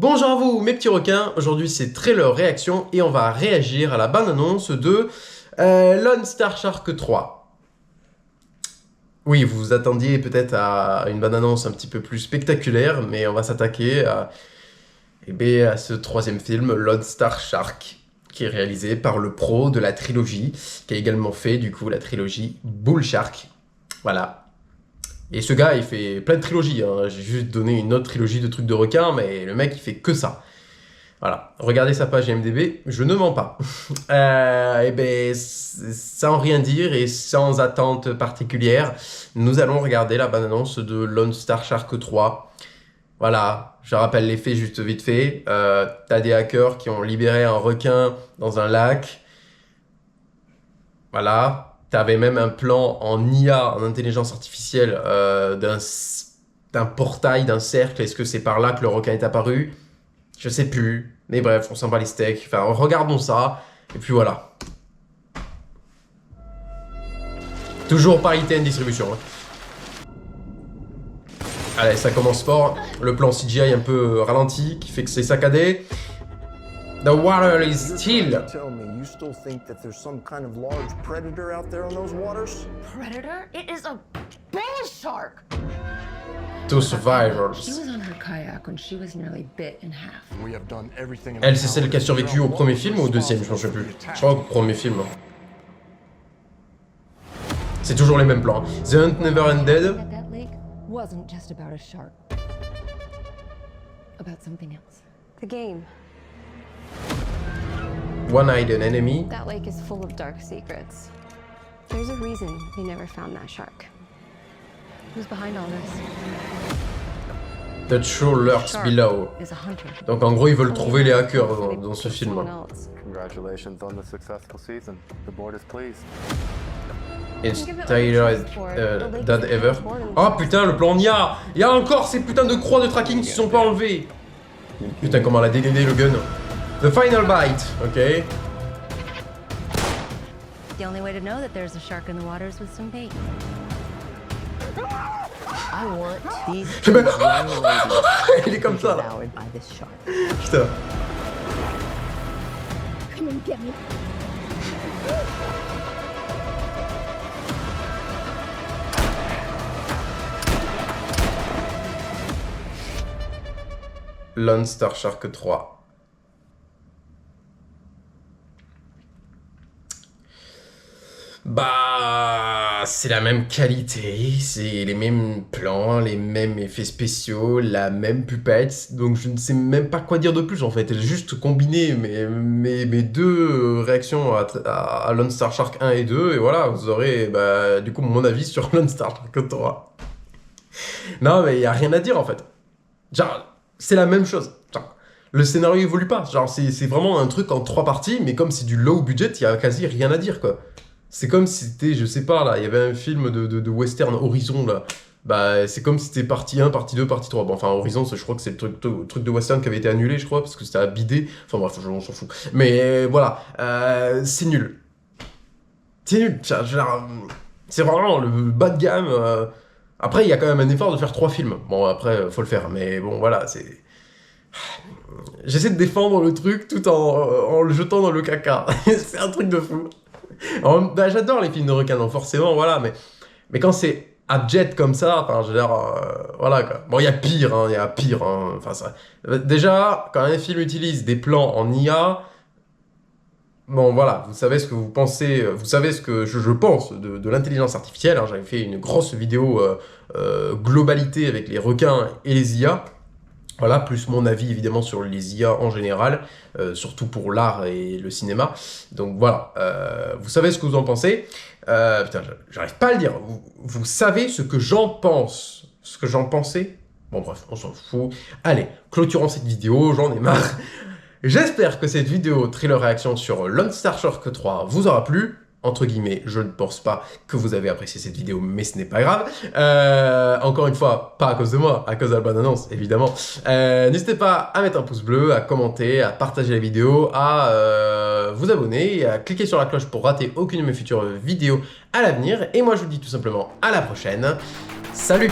Bonjour à vous mes petits requins, aujourd'hui c'est trailer réaction et on va réagir à la bande-annonce de Lone Star Shark 3. Oui, vous vous attendiez peut-être à une bande-annonce un petit peu plus spectaculaire, mais on va s'attaquer à ce troisième film, Lone Star Shark, qui est réalisé par le pro de la trilogie, qui a également fait du coup la trilogie Bull Shark. Voilà. Et ce gars, il fait plein de trilogies, hein. J'ai juste donné une autre trilogie de trucs de requins, mais le mec, il fait que ça. Voilà, regardez sa page IMDb, je ne mens pas. Sans rien dire et sans attente particulière, nous allons regarder la bande-annonce de Lone Star Shark 3. Voilà, je rappelle les faits juste vite fait. T'as des hackers qui ont libéré un requin dans un lac. Voilà. T'avais même un plan en IA, en intelligence artificielle, d'un portail, d'un cercle. Est-ce que c'est par là que le requin est apparu? Je sais plus. Mais bref, on s'en bat les steaks. Enfin, regardons ça. Et puis voilà. Toujours par ITN Distribution. Hein. Allez, ça commence fort. Le plan CGI un peu ralenti, qui fait que c'est saccadé. The water is still. Tell me, you still think that there's some kind of large predator out there in those waters? Predator? It is a bull shark! To survivors. She was on her kayak when she was nearly bit in half. We have done everything in Elle, c'est celle qui a survécu au premier film ou au deuxième, je m'en souviens plus. Je crois au premier film. C'est toujours les mêmes plans. The Hunt Never Ended. That lake wasn't just about a shark. About something else. The game. One-Eyed Enemy. That lake is full of dark secrets. There's a reason they never found that shark. Who's behind all this? The True Lurks Below. Is a hunter. Donc en gros, ils veulent trouver les hackers dans ce film. Someone else. Congratulations on the successful season. The board is pleased. It's Tyler Dad Ever. Oh putain, le plan Nia. Il y a encore ces putains de croix de tracking qui sont pas enlevées. Putain, comment elle a dégainé le gun. The Final Bite, ok. The only way to know that there's a shark in the water is with some bait. I want these Il est comme ça là. devoured by this shark. Putain. Come and get me. Lone Star Shark 3. Bah, c'est la même qualité, c'est les mêmes plans, les mêmes effets spéciaux, la même pupette, donc je ne sais même pas quoi dire de plus en fait. J'ai juste combiné mes deux réactions à Lone Star Shark 1 et 2, et voilà, vous aurez du coup mon avis sur Lone Star Shark 3. Non mais il n'y a rien à dire en fait. Genre, c'est la même chose. Genre, le scénario évolue pas, genre c'est vraiment un truc en 3 parties, mais comme c'est du low budget, il y a quasi rien à dire quoi. C'est comme si c'était, je sais pas là, il y avait un film de western Horizon là. Bah c'est comme si c'était partie 1, partie 2, partie 3. Bon enfin Horizon, je crois que c'est le truc de western qui avait été annulé je crois, parce que c'était à bider. Enfin bref, on s'en fout. Mais voilà, c'est nul. C'est nul, genre, c'est vraiment le bas de gamme. Après il y a quand même un effort de faire 3 films. Bon après, faut le faire, mais bon voilà, c'est... J'essaie de défendre le truc tout en le jetant dans le caca. C'est un truc de fou. J'adore les films de requins, donc forcément, voilà, mais quand c'est abject comme ça, enfin, je veux dire, voilà, quoi. Bon, il y a pire, hein, enfin, ça... Déjà, quand un film utilise des plans en IA, bon, voilà, vous savez ce que vous pensez, vous savez ce que je pense de l'intelligence artificielle, hein, j'avais fait une grosse vidéo globalité avec les requins et les IA. Voilà, plus mon avis évidemment sur les IA en général, surtout pour l'art et le cinéma. Donc voilà, vous savez ce que vous en pensez. Putain, j'arrive pas à le dire. Vous savez ce que j'en pense. Ce que j'en pensais. Bon bref, on s'en fout. Allez, clôturons cette vidéo, j'en ai marre. J'espère que cette vidéo trailer réaction sur Lone Star Shark 3 vous aura plu. Entre guillemets, je ne pense pas que vous avez apprécié cette vidéo, mais ce n'est pas grave. Encore une fois, pas à cause de moi, à cause de la bande-annonce, évidemment. N'hésitez pas à mettre un pouce bleu, à commenter, à partager la vidéo, à vous abonner et à cliquer sur la cloche pour rater aucune de mes futures vidéos à l'avenir. Et moi, je vous dis tout simplement à la prochaine. Salut!